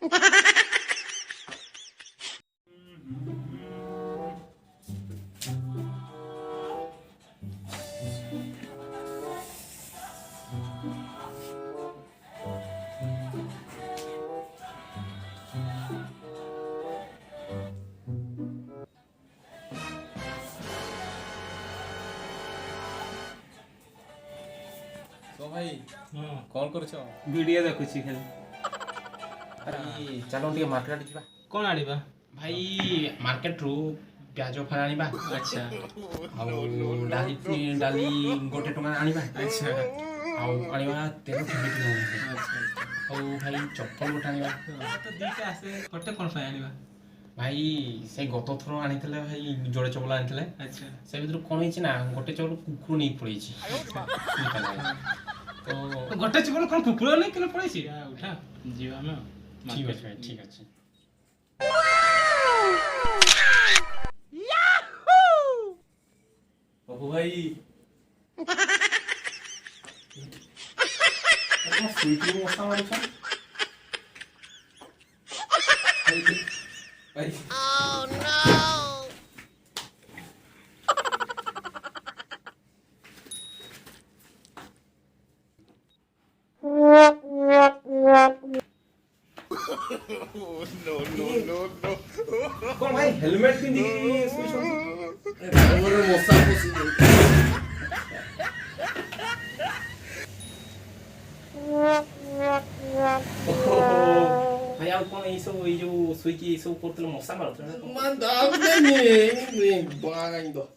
तो भाई कॉल करछ वीडियो देखुची खाली अरे चलो टिके मार्केट जीवा कोन आड़ीबा भाई मार्केट रू प्याज फल आनिबा अच्छा आउ डाली डाली गोटे टंका आनिबा अच्छा आउ आनिबा तेल ठिके अच्छा आउ भाई चप्पल गोटे आनिबा तो दीटा आसे गोटे कोन फाय आनीबा भाई से गत थरो आनितले भाई जोड़े चपल आनितले अच्छा से भीतर कोन हिची ना गोटे चपल कुकुर नहीं पड़ीची तो गोटे चपल कोन कुकुर नहीं केले पड़ीची उठा जीवा में ठीक है भाई ठीक है बाबू भाई कौन स्वीटी में मस्ता मारी छन भाई Oh no! कौन भाई हेलमेट पिंदी सोई छन और मस्ता पोसी भाई आप कौन ये सब ये जो सुई की सब करते मस्ता मारते हैं मान दाब नहीं बांग दो